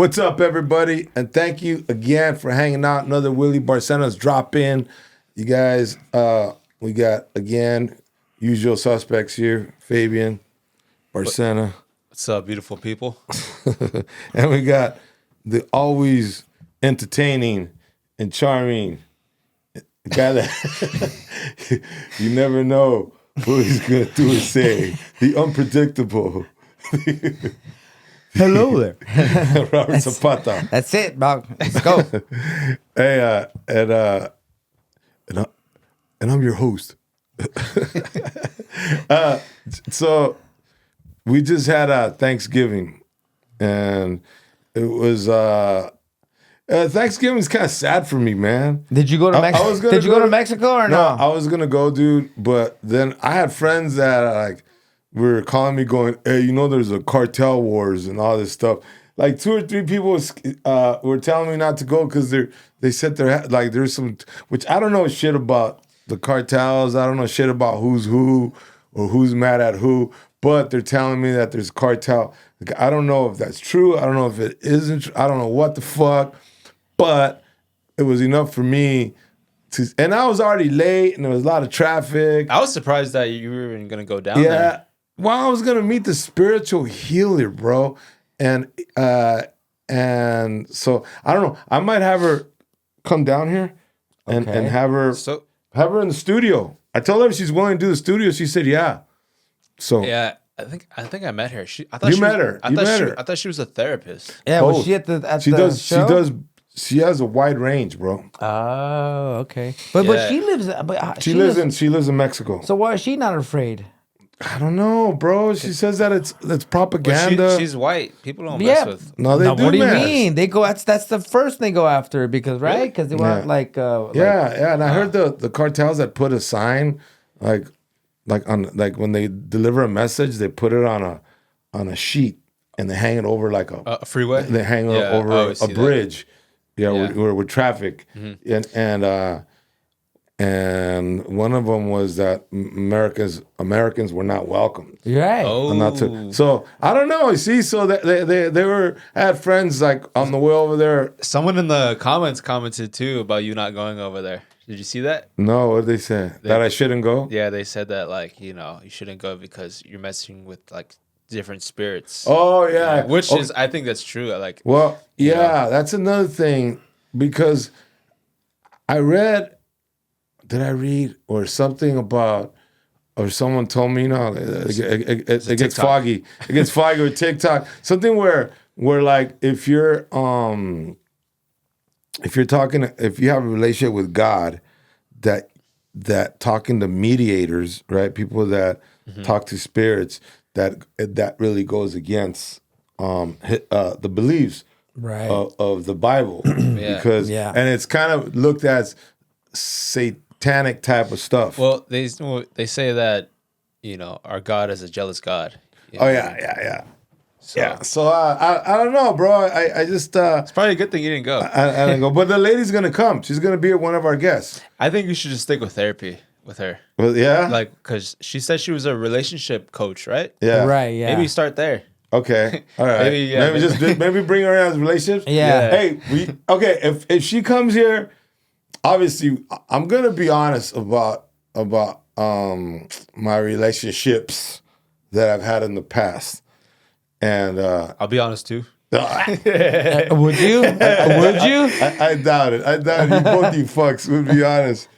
What's up, everybody? And thank you again for hanging out. Another Willie Barcena's drop in. You guys, we got, again, usual suspects here. Fabian, Barcena. What's up, beautiful people? And we got the always entertaining and charming guy that you never know what he's going to do or say. The unpredictable. Hello there. Robert Zapata. That's it, dog. Let's go. Hey, and I'm your host. So we just had Thanksgiving, and it was Thanksgiving's kind of sad for me, man. Did you go to Mexico? Did you go to Mexico or no? I was gonna go, dude, but then I had friends that were calling me, going, "Hey, you know, there's a cartel wars and all this stuff." Like 2 or 3 people were telling me not to go because they said there's some, which I don't know shit about the cartels. I don't know shit about who's who or who's mad at who, but they're telling me that there's cartel. Like, I don't know if that's true. I don't know if it isn't. I don't know what the fuck, but it was enough for me to. And I was already late, and there was a lot of traffic. I was surprised that you were even gonna go down Yeah. there. Well, I was gonna meet the spiritual healer, bro, and so I don't know. I might have her come down here and have her in the studio. I told her if she's willing to do the studio. She said yeah. So Yeah, I think I met her. I met her. I thought she was a therapist. Yeah, was she at the show? She has a wide range, bro. Oh, okay. But Yeah. she lives. She lives in Mexico. So why is she not afraid? I don't know, bro. She says that it's But propaganda. she's white. People don't mess with. No, they do. What do you mess. mean? They go. That's the first they go after because right? Because they want Yeah. And I heard the cartels that put a sign like when they deliver a message, they put it on a sheet and they hang it over like A freeway. they hang it Yeah, I over always a see that. bridge. Yeah, Yeah. with traffic, and one of them was that Americans were not welcome. Right. Oh, Not to, so I don't know. You see, so they were. I had friends like on the way over there. someone in the comments commented too about you not going over there. Did you see that? No, what did they say? That I shouldn't go. Yeah, they said that you shouldn't go because you're messing with different spirits. Oh yeah, Which is, I think that's true. Well, yeah, that's another thing because did I read or something about, or someone told me, it gets foggy. It gets foggy with TikTok. Something where like if you have a relationship with God, that talking to mediators, right? People that talk to spirits, that really goes against the beliefs Right. of the Bible. Because and it's kind of looked at as satanic type of stuff. Well, they say that our God is a jealous God. Oh yeah. So I don't know, bro. I just It's probably a good thing you didn't go. I didn't go, but the lady's gonna come. She's gonna be one of our guests. I think you should just stick with therapy with her. Well, yeah. Because she said she was a relationship coach, right? Yeah. Right. Yeah. Maybe start there. Okay. All right. Maybe bring her as relationships. Yeah. Hey, if she comes here, obviously I'm gonna be honest about my relationships that I've had in the past. And I'll be honest too. Would you? Would you? I doubt it. Both you fucks would be honest.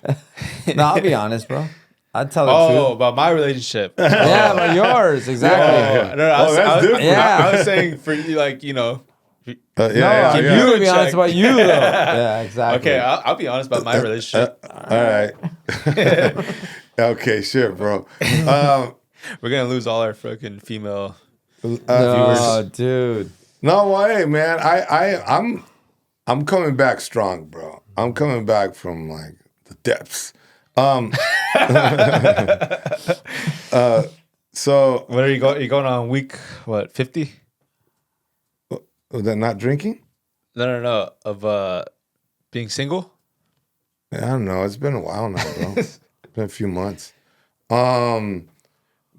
No, I'll be honest, bro. I'd tell the Oh, truth. about my relationship. Yeah, but yours exactly. No, that's different. Yeah. I was saying for you, You would be honest about you, though. Yeah, exactly. Okay, I'll be honest about my relationship. All right. Okay, sure, bro. We're gonna lose all our fucking female. Oh, dude. No way, man. I'm coming back strong, bro. I'm coming back from the depths. So What are you going? You going on week 50? was that not drinking? No. Of being single. I don't know. It's been a while now, bro. It's been a few months.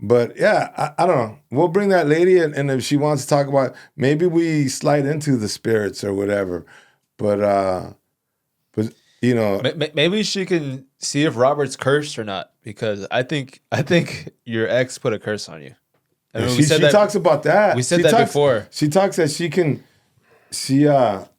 But yeah, I don't know. We'll bring that lady, and if she wants to talk about, maybe we slide into the spirits or whatever. But you know, maybe she can see if Robert's cursed or not, because I think your ex put a curse on you. I mean, she talks about that. We said that before. She talks that she can.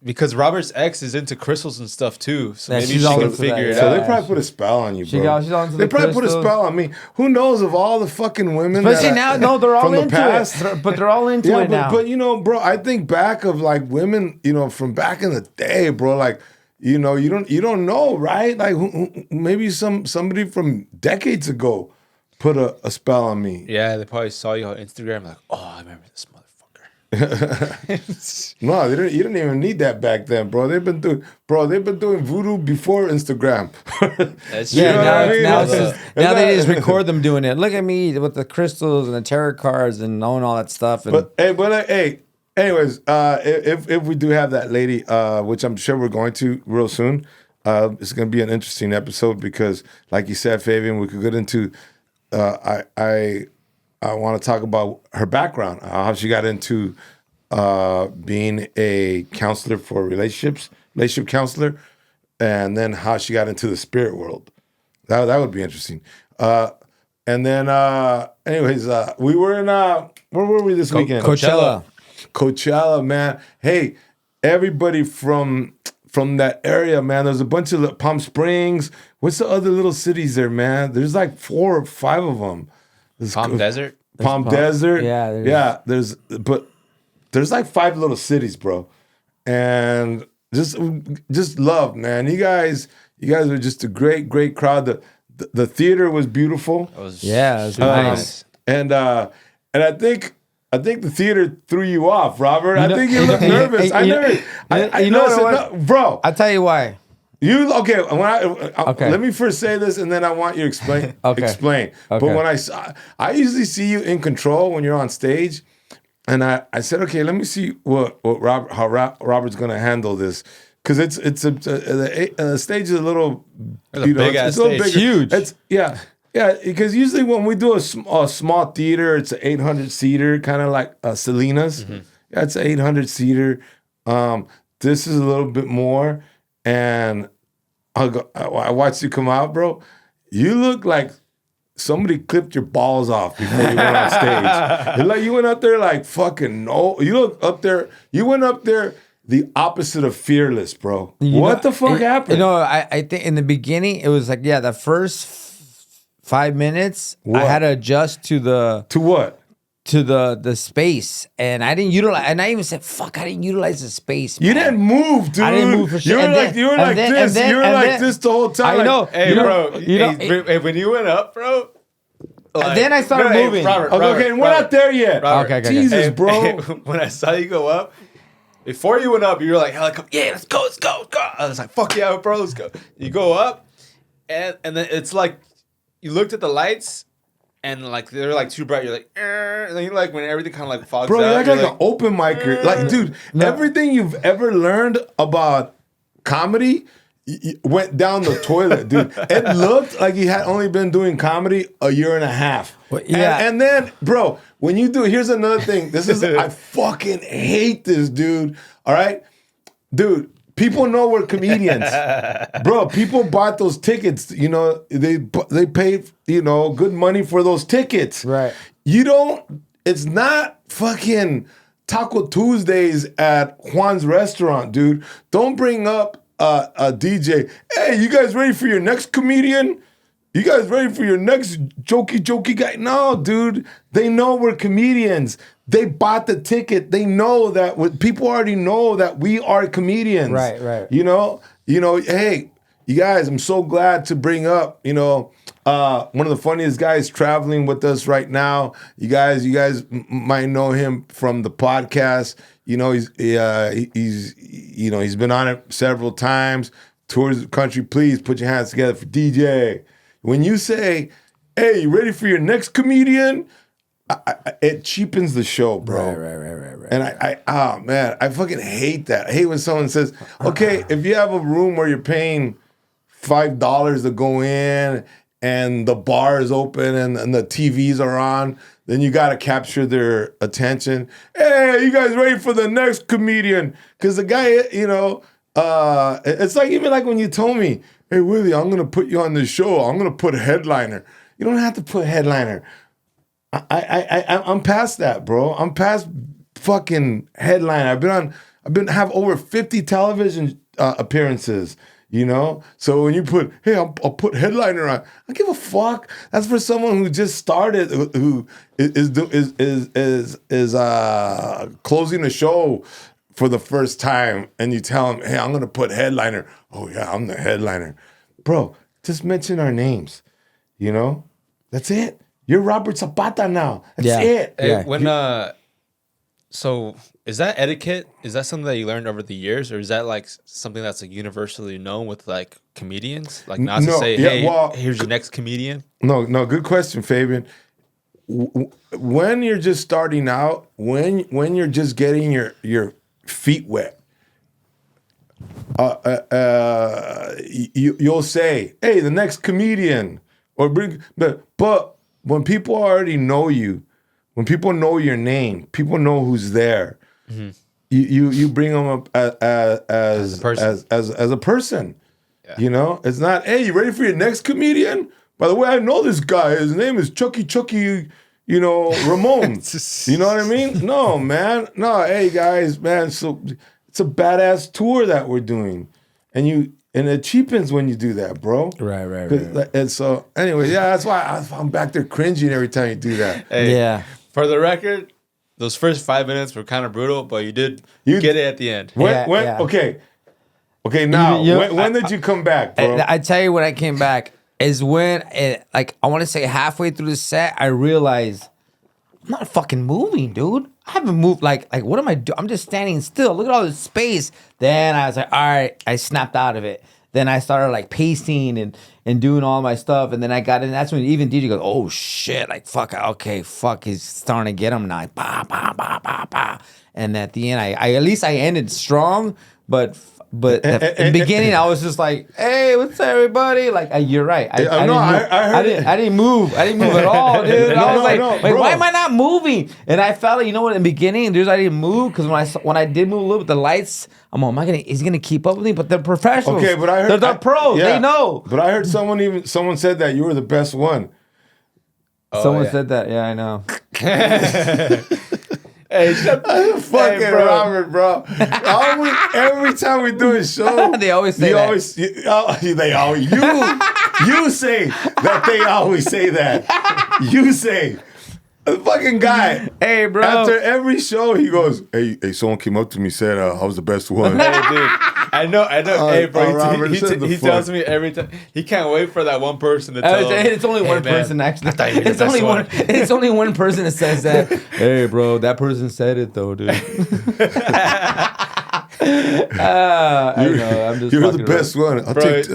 Because Robert's ex is into crystals and stuff too, so Yeah, maybe she's she all can into figure that, it So out. they probably put a spell on you, bro. She's on to They the probably put a crystals. spell on me. Who knows of all the fucking women? But that see now, no, they're all from the into past? it. But they're all into Yeah, it now. but you know, bro, I think back of like women, you know, from back in the day, bro. Like, you know, you don't know, right? Like, maybe somebody from decades ago put a spell on me. Yeah, they probably saw you on Instagram, like, oh, I remember this motherfucker. No, you didn't even need that back then, bro. They've been doing voodoo before Instagram. That's Yeah, true. know what I mean? now, It's just- now they it's just record them doing it. Look at me with the crystals and the tarot cards and knowing all that stuff. And But hey. Anyways, if we do have that lady, which I'm sure we're going to real soon, it's going to be an interesting episode because, like you said, Fabian, we could get into. I want to talk about her background, how she got into being a counselor for relationship counselor, and then how she got into the spirit world. That would be interesting. And then, anyways, we were in where were we this weekend? Coachella, man. Hey, everybody from that area, man. There's a bunch of Palm Springs. What's the other little cities there, man? There's like 4 or 5 of them. Palm Desert? Palm Desert. Yeah, There's like 5 little cities, bro. And just love, man. You guys are just a great crowd. The theater was beautiful. It was nice. And I think the theater threw you off, Robert. I think you look nervous. I noticed it. No, bro. I'll tell you why. Okay? Okay. Let me first say this, and then I want you to explain. Okay. Explain. But Okay. when I usually see you in control when you're on stage, and I said, okay, let me see how Robert's gonna handle this. Because the stage is a little, It's a big-ass stage. It's huge. Yeah. Because usually when we do a small theater, it's an 800 seater, kind of like Selena's. Mm-hmm. Yeah, it's an 800 seater. This is a little bit more, and I watched you come out, bro. You look like somebody clipped your balls off before you went on stage. It's like you went up there like fucking no. You look up there. You went up there the opposite of fearless, bro. What the fuck happened? You know, I think in the beginning it was like, yeah, the first 5 minutes What? I had to adjust to what? the space, and I didn't utilize. And I even said, "Fuck, I didn't utilize the space." You man. didn't move, dude. I didn't move for sure. You were like this. You were like this the whole time. I know. Like, Hey, You know- bro. you know- hey, when you went up, bro. And then I started moving. okay, we're not there yet. Okay. Jesus, bro. When I saw you go up, before you went up, you were like, helicopter, yeah, let's go. I was like, fuck yeah, bro, let's go. You go up, and then it's like, you looked at the lights, and like they're like too bright. You're like, and then you like when everything kind of like fogs Bro, out. you're You're like an open micer. Like, dude, everything you've ever learned about comedy went down the toilet, dude. It looked like you had only been doing comedy a year and a half. Well, yeah. And then, bro, when you do, here's another thing. I fucking hate this, dude. All right? Dude, people know we're comedians. Bro, people bought those tickets. You know, they paid, you know, good money for those tickets. Right. It's not fucking Taco Tuesdays at Juan's restaurant, dude. Don't bring up a DJ. Hey, you guys ready for your next comedian? You guys ready for your next jokey guy? No, dude. They know we're comedians. They bought the ticket. They know that people already know that we are comedians. Right. You know, hey, you guys, I'm so glad to bring up, you know, one of the funniest guys traveling with us right now. You guys might know him from the podcast. You know, he's been on it several times. Tours the country. Please put your hands together for DJ. When you say, "Hey, you ready for your next comedian?" It cheapens the show, bro. Right. And I fucking hate that. I hate when someone says, "Okay, if you have a room where you're paying $5 to go in, and the bar is open and the TVs are on, then you got to capture their attention. Hey, you guys ready for the next comedian? Because the guy, it's like even like when you told me, hey, Willie, I'm going to put you on this show. I'm going to put headliner. You don't have to put headliner. I'm past that, bro. I'm past fucking headliner. Have over 50 television appearances. So when you put, hey, I'll put headliner on. I give a fuck. That's for someone who just started, who is closing a show for the first time, and you tell them, hey, I'm gonna put headliner. Oh yeah, I'm the headliner, bro. Just mention our names. That's it. You're Robert Zapata now. That's it. Hey, so is that etiquette? Is that something that you learned over the years, or is that like something that's like universally known with like comedians? Like not to say, hey, here's your next comedian. No, good question, Fabian. When you're just starting out, when you're just getting your feet wet, you'll say, hey, the next comedian, or but when people already know you, when people know your name, people know who's there. Mm-hmm. You bring them up as a person. Yeah. It's not, hey, you ready for your next comedian? By the way, I know this guy. His name is Chucky, Ramon. You know what I mean? No, man. No, hey guys, man. So it's a badass tour that we're doing, and it cheapens when you do that, bro. Right. And so anyway, that's why I'm back there cringing every time you do that. Hey, yeah. For the record, those first 5 minutes were kind of brutal, but you get it at the end. Okay. Now, when did you come back, bro? I tell you when I came back is when, I want to say halfway through the set, I realized I'm not fucking moving, dude. I haven't moved. Like what am I doing? I'm just standing still. Look at all this space. Then I was like, all right, I snapped out of it. Then I started like pacing and doing all my stuff. And then I got in. That's when even DJ goes, oh shit, like fuck, okay, fuck, he's starting to get him now. Like, bah, bah, bah, bah, bah. And at the end, I at least I ended strong, but in the beginning, I was just like, "Hey, what's up, everybody?" Like, you're right. I didn't move. I didn't move at all, dude. I was like, why am I not moving? And I felt like, in the beginning, I didn't move because when I did move a little bit, the lights, is he gonna keep up with me? But they're professionals. Okay, but I heard they're pros. Yeah, they know. But I heard someone said that you were the best one. Someone said that. Yeah, I know. Hey, fucking Robert, bro. Every time we do a show, they always say that. You say that they always say that. You say. The fucking guy. Hey, bro. After every show, he goes, hey, someone came up to me and said, I was the best one. Hey, dude. I know. Hey, bro. Robert, he tells me every time. He can't wait for that one person to tell him. It's only one person, actually. It's only one person that says that. Hey, bro, that person said it, though, dude. I know. I'm just You're the best one. I'll take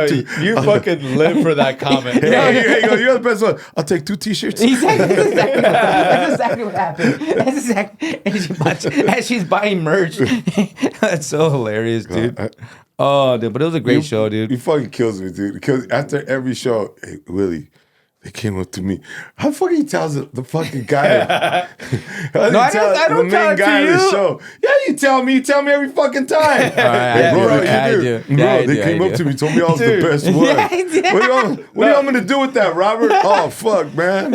two. You fucking live for that comment. Hey, you're the best one. I'll take 2 T-shirts. That's exactly what happened. That's exactly. As she's buying merch. That's so hilarious, dude. Dude, but it was a great show, dude. He fucking kills me, dude. Because after every show, hey, Willie, they came up to me. How fucking tells the fucking guy? I don't tell it to you. Show. Yeah, you tell me every fucking time. They came up to me, told me I was the best one. Yeah, I did. What are y'all gonna do with that, Robert? Oh fuck, man.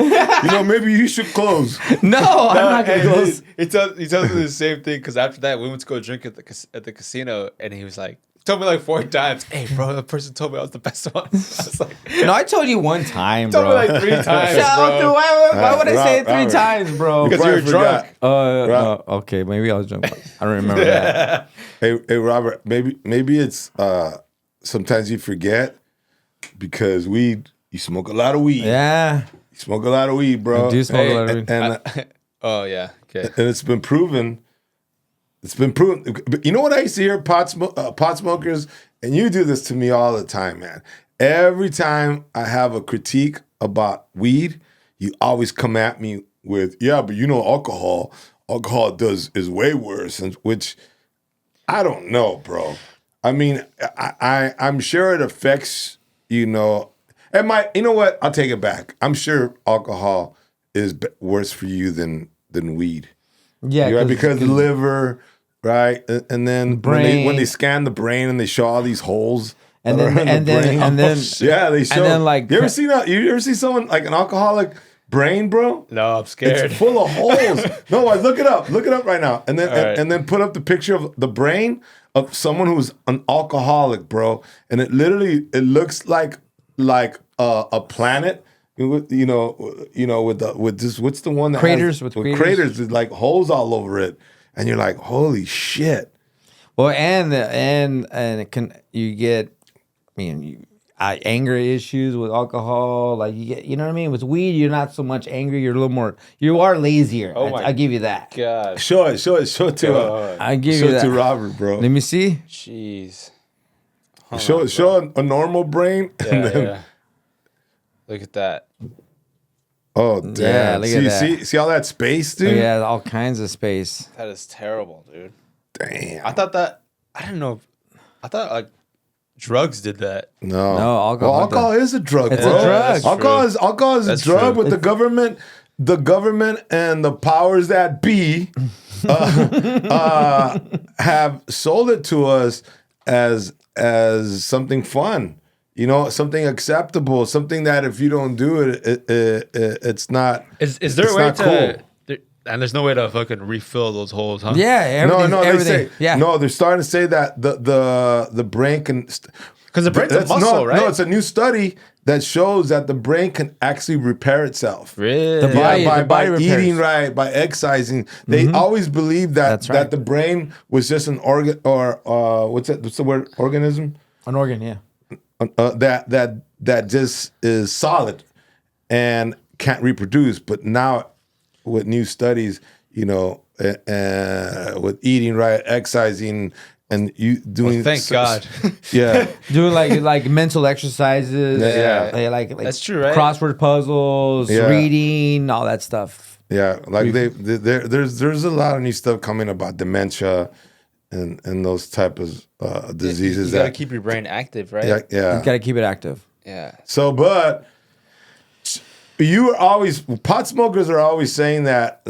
Maybe you should close. No, I'm not gonna close. He tells me the same thing because after that we went to go drink at the casino, and he was like. Told me like 4 times. Hey, bro, that person told me I was the best one. I was like, no, I told you one time, bro. Told me like 3 times, bro. Why would I say it 3 times, bro? Because you were drunk. No, okay, maybe I was drunk. I don't remember that. Hey, Robert, maybe it's sometimes you forget because you smoke a lot of weed. Yeah. You smoke a lot of weed, bro. I do smoke a lot of weed. Oh, yeah. Okay. And it's been proven. You know what I used to hear pot smokers, and you do this to me all the time, man. Every time I have a critique about weed, you always come at me with, yeah, but alcohol is way worse, which I don't know, bro. I mean, I'm sure it affects, It might. You know what? I'll take it back. I'm sure alcohol is worse for you than weed. Yeah, Right? Because liver, right? And then when they Brain. scan the brain and they show all these holes. and that are then in and the then brain. and then Yeah, they show. then, like, you ever see someone like an alcoholic brain, bro? No, I'm scared. It's full of holes. No, look it up. Look it up right now, and then right. and then put up the picture of the brain of someone who's an alcoholic, bro. And it looks like a planet. You know, with this. What's the one that Craters, has, with craters? craters. With like holes all over it, and you're like, holy shit. well, and it can you get, I mean, anger issues with alcohol. Like you get, you know what I mean. With weed, you're not so much angry. You're a little more. You are lazier. Oh my I give you that. God. Show it to God. I give show you it that. to Robert, bro. Let me see. Jeez. Show a normal brain, Yeah, and then yeah. Look at that. oh damn! Yeah, look at that. See all that space, dude. Yeah, all kinds of space. That is terrible, dude. Damn. I didn't know. I thought like drugs did that. No, No, alcohol Well, alcohol is a drug. It's bro. a drug. Alcohol is That's a drug. true. With the government and the powers that be have sold it to us as something fun. You know, something acceptable, something that if you don't do it, it's not. Is there It's a way not to? cool. And there's no way to fucking refill those holes, huh? Yeah, No, everything. they say yeah. no. They're starting to say that the brain can. Because the brain's a That's muscle, right? No, it's a new study that shows that the brain can actually repair itself. Really? The body- Yeah, by repairs. eating right, by exercising. They always believed that That's right. that the brain was just an organ or what's the word? Organism. An organ, yeah. That just is solid and can't reproduce. But now, with new studies, you know, with eating right, exercising, and you doing. Thank God. Yeah. Doing like mental exercises. Yeah. Like That's true, right? Crossword puzzles, Yeah. reading, all that stuff. Yeah, like there's a lot of new stuff coming about dementia and those type of diseases. You gotta keep your brain active, right? yeah. You got to keep it active. Yeah. So, but pot smokers are always saying that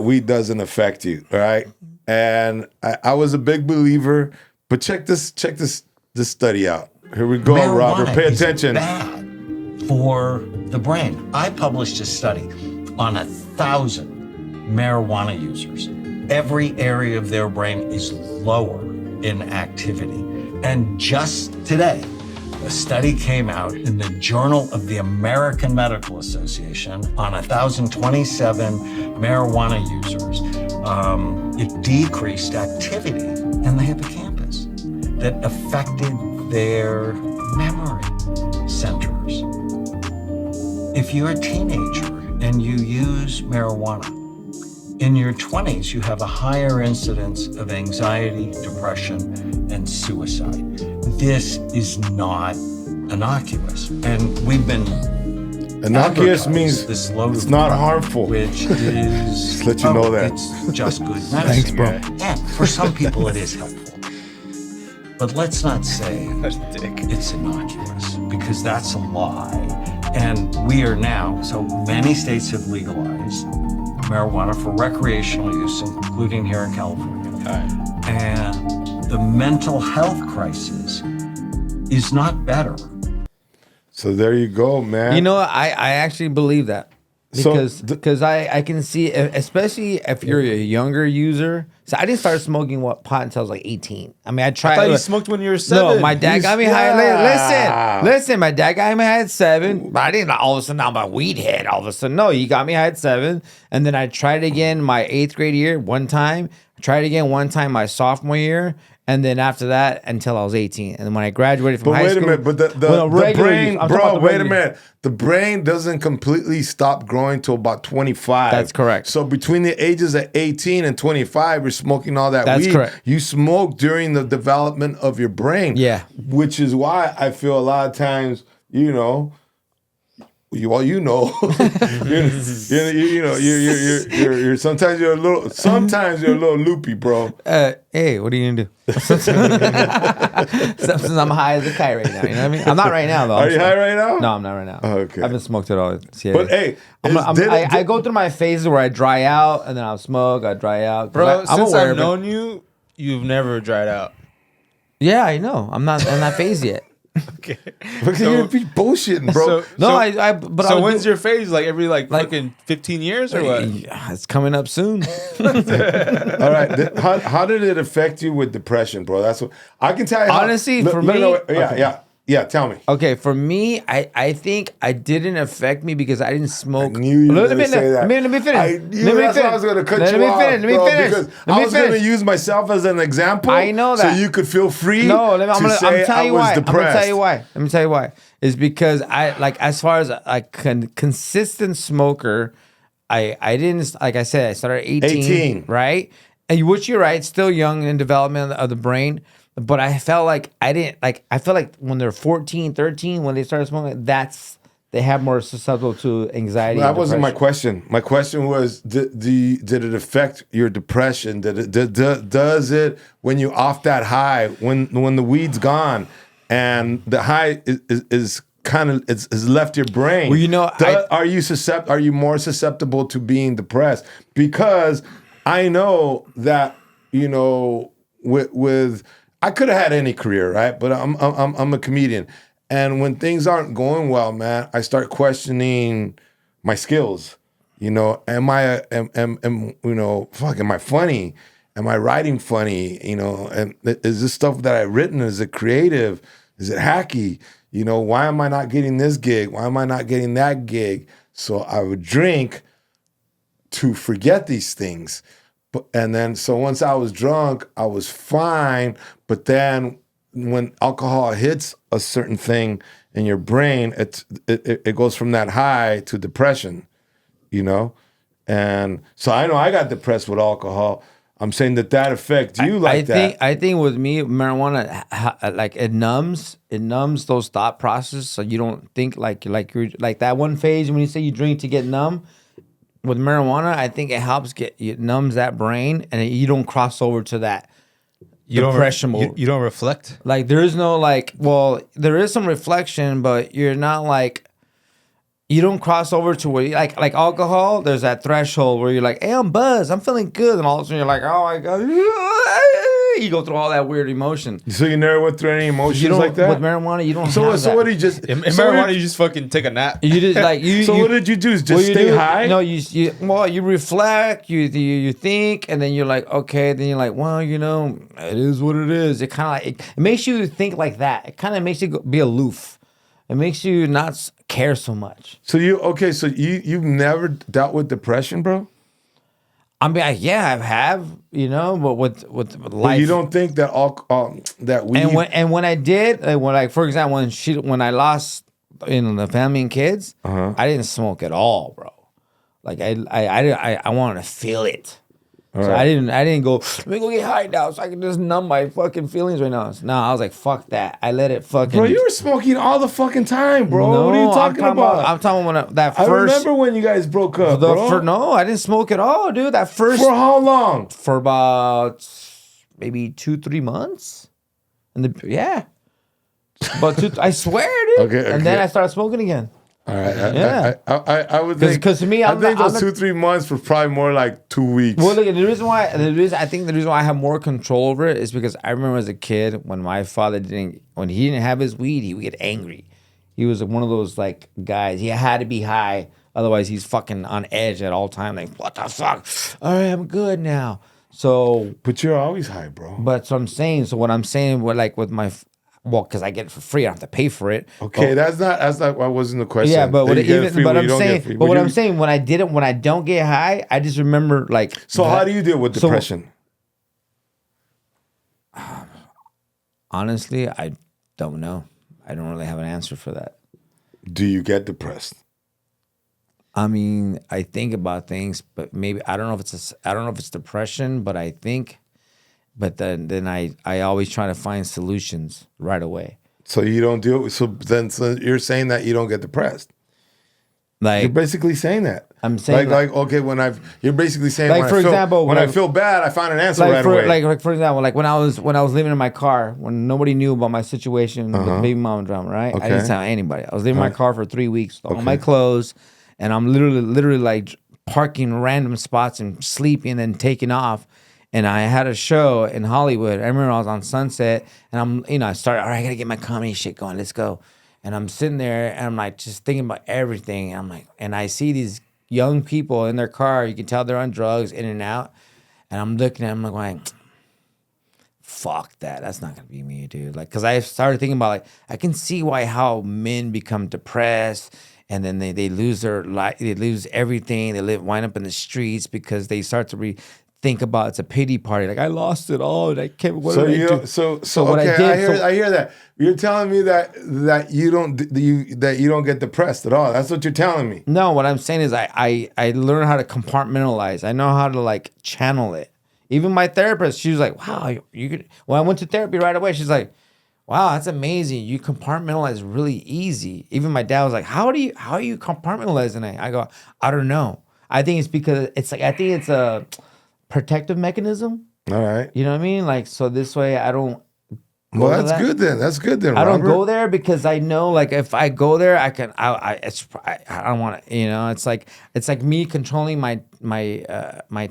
weed doesn't affect you, right? And I was a big believer, but check this study out. Here we go, Marijuana Robert. Pay is attention. bad for the brain. I published a study on 1,000 marijuana users. Every area of their brain is lower in activity. And just today, a study came out in the Journal of the American Medical Association on 1,027 marijuana users. It decreased activity in the hippocampus that affected their memory centers. If you're a teenager and you use marijuana, in your 20s, you have a higher incidence of anxiety, depression, and suicide. This is not innocuous. And we've been Innocuous advertised means this load it's of not drug, harmful. which is Just let you know that. it's just good medicine. Thanks, bro. And for some people, it is helpful. But let's not say it's innocuous, because that's a lie. And we are now, so many states have legalized marijuana for recreational use, including here in California. And the mental health crisis is not better. So there you go, man. You know, I actually believe that So because I can see, especially if you're a younger user. So I didn't start smoking pot until I was like 18. I mean, I tried. I thought you smoked when you were 7. No, my dad got me high. Listen. My dad got me high at 7. But I didn't all of a sudden. I'm a weed head. All of a sudden, no, he got me high at 7, and then I tried again my 8th grade year one time. I tried again one time my sophomore year, and then after that until I was 18. And then when I graduated from But high wait school, a minute, but the regular brain, use. I'm talking bro, about the wait a regular use. minute. The brain doesn't completely stop growing till about 25. That's correct. So between the ages of 18 and 25, you're smoking all that That's weed. correct. You smoke during the development of your brain. Yeah. Which is why I feel a lot of times, you know, well, you know, you're sometimes you're a little loopy, bro. Hey, what are you gonna do? Since I'm high as a kite right now, you know what I mean? I'm not right now though. Are you high right now? No, I'm not right now. Oh, okay. I haven't smoked at all. Yeah. But hey, I go through my phases where I dry out and then I'll smoke. I dry out, Bro, I'm since aware I've of it. known you, you've never dried out. Yeah, I know. I'm not in that phase yet. Okay. Because you're be bullshitting, bro. But so I'll when's do- your phase? Like every fucking 15 years or what? Yeah, it's coming up soon. All right. How did it affect you with depression, bro? That's what I can tell you. Honestly, for me- Yeah. Tell me. Okay, for me, I think I didn't affect me because I didn't smoke. I knew you were going to say that. Let me finish. I knew that's why I was going to cut you off, Let me bro, finish. because Let I me was going to finish. use myself as an example. I know that. So you could feel free. No, I'm to say telling I you was why. depressed. I'm gonna tell you why. Let me tell you why. Is because I like as far as a consistent smoker, I didn't like I said I started at 18, right? And which you're right, still young in development of the brain. But I felt like I didn't like. I felt like when they're 14, 13, when they started smoking, they have more susceptible to anxiety. That and wasn't my depression. question. My question was, did it affect your depression? Does it when you off that high, when the weed's gone, and the high is kind of is left your brain? Well, you know, are you more susceptible to being depressed? Because I know that with I could have had any career, right? But I'm a comedian. And when things aren't going well, man, I start questioning my skills. Am I funny? Am I writing funny? And is this stuff that I've written, is it creative? Is it hacky? Why am I not getting this gig? Why am I not getting that gig? So I would drink to forget these things. And then, so once I was drunk, I was fine. But then when alcohol hits a certain thing in your brain, it goes from that high to depression, And so I know I got depressed with alcohol. I'm saying that affects you that. I think with me, marijuana, like it numbs those thought processes, so you don't think like you're like that one phase when you say you drink to get numb. With marijuana, I think it helps it numbs that brain, and you don't cross over to that depression mode. You don't reflect. Like there is no there is some reflection, but you're not like you don't cross over to where like alcohol. There's that threshold where you're like, hey, I'm buzzed, I'm feeling good, and all of a sudden you're like, oh my god, you go through all that weird emotion. So you never went through any emotions like that with marijuana. You don't. So have that. what do you just In marijuana, you just fucking take a nap. You just like you. So what did you do? Just stay high? No, you reflect, you think, and then you're like, okay. Then you're like, well, it is what it is. It kind of like it makes you think like that. It kind of makes you be aloof. It makes you not care so much. So you've never dealt with depression, bro? I mean, yeah, I have, but with life. But you don't think that that weed and when I did, for example, when I lost the family and kids, I didn't smoke at all, bro. Like I wanted to feel it. So I didn't go, let me go get high now so I can just numb my fucking feelings right now. No, I was like, fuck that. I let it fucking. Bro, you were smoking all the fucking time, bro. No, what are you talking about? I'm talking when that I first. remember when you guys broke up, bro. No, I didn't smoke at all, dude. That first. For how long? For about maybe 2-3 months. Yeah. About I swear, dude. Okay. And then I started smoking again. All right. Yeah. I would think. Because to me, I think those 2-3 months were probably more like 2 weeks. Well, look, the reason why I have more control over it is because I remember as a kid when my father when he didn't have his weed, he would get angry. He was one of those like guys. He had to be high, otherwise he's fucking on edge at all time. Like, what the fuck? All right, I'm good now. So, but you're always high, bro. But so I'm saying. So what I'm saying, with my. Well, because I get it for free, I don't have to pay for it. Okay, that's not what wasn't the question. Yeah, but I'm saying when I don't get high, I just remember like. So how do you deal with depression? Honestly, I don't know. I don't really have an answer for that. Do you get depressed? I mean, I think about things, but maybe I don't know if it's depression, but I think. But then I always try to find solutions right away. So you don't deal with, so you're saying that you don't get depressed? Like You're basically saying that. I'm saying like okay, you're basically saying Like, when for example, when I like- feel bad, I find an answer like right for away. like for example, like when I was living in my car, when nobody knew about my situation with baby mama drama, right? I didn't Okay. tell anybody. I was living in my car for 3 weeks, with all my Okay. clothes, and I'm literally like parking random spots and sleeping and then taking off. And I had a show in Hollywood. I remember I was on Sunset, and I started. All right, I gotta get my comedy shit going. Let's go. And I'm sitting there, and I'm like just thinking about everything. And I'm like, and I see these young people in their car. You can tell they're on drugs, in and out. And I'm looking at them like, fuck that. That's not gonna be me, dude. Like, cause I started thinking about like, I can see how men become depressed, and then they lose their life, they lose everything. They wind up in the streets because they start to think about it's a pity party. Like I lost it all, and I can't. What So did I you do? so what okay, I did, I hear that. You're telling me that you don't get depressed at all. That's what you're telling me. No, what I'm saying is I learned how to compartmentalize. I know how to like channel it. Even my therapist, she was like, wow, you could. When I went to therapy right away, she's like, wow, that's amazing. You compartmentalize really easy. Even my dad was like, how are you compartmentalizing it? I go, I don't know. I think it's because I think it's a protective mechanism. All right. You know what I mean? Like, so this way I don't. Well, go to that's that. good then. That's good then. I don't Robert. go there because I know, like, if I go there, I don't want to, it's like me controlling my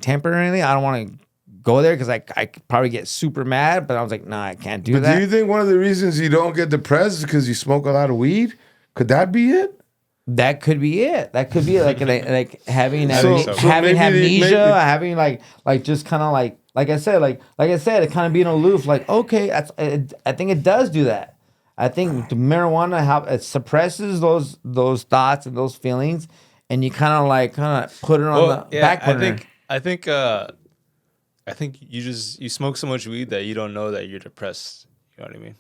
temper or anything. I don't want to go there because I could probably get super mad, but I was like, nah, I can't do But that. do you think one of the reasons you don't get depressed is because you smoke a lot of weed? Could that be it? That could be it. That could be it. Like having So having maybe amnesia, maybe- having like just kind of like I said, it kind of being aloof. Like, okay, I think it does do that. I think the marijuana it suppresses those thoughts and those feelings, and you kind of put it on the back burner. I think you smoke so much weed that you don't know that you're depressed. You know what I mean?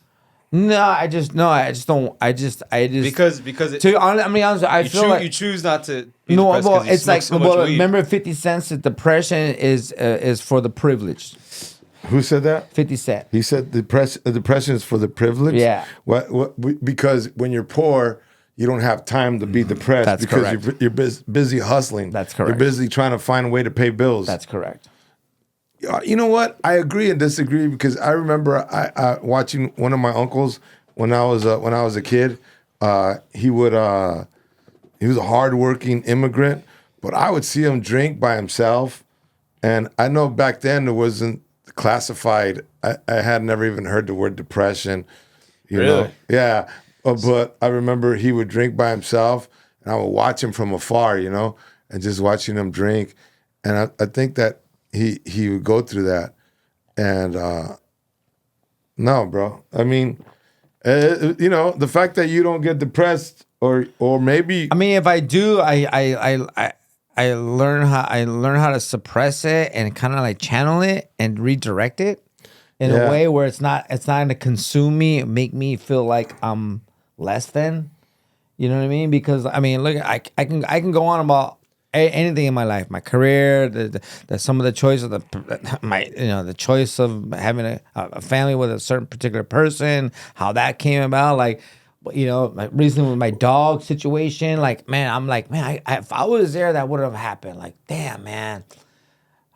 No, I just don't. I just Because it, to I mean honestly, I feel like you choose not to. Be no. depressed Well, 'cause you it's smoke like so much weed. remember 50 Cent said depression is for the privileged. Who said that? 50 Cent. He said depression is for the privileged. Yeah. Because when you're poor, you don't have time to be depressed. That's because correct. you're busy hustling. That's You're correct. busy trying to find a way to pay bills. That's correct. You know what? I agree and disagree because I remember I watching one of my uncles when I was a kid. He was a hardworking immigrant, but I would see him drink by himself, and I know back then it wasn't classified. I had never even heard the word depression. You know, Really? yeah. But I remember he would drink by himself, and I would watch him from afar. You know, and just watching him drink, and I think that he would go through that, and no, bro. I mean, the fact that you don't get depressed, or maybe I mean, if I do, I learn how to suppress it and kind of like channel it and redirect it in Yeah. a way where it's not going to consume me, make me feel like I'm less than. You know what I mean? Because I mean, look, I can go on about anything in my life, my career, the some of the choice of the choice of having a family with a certain particular person, how that came about, like. Like recently with my dog situation, like, man, I'm like, man, if I was there, that would have happened. Like, damn, man.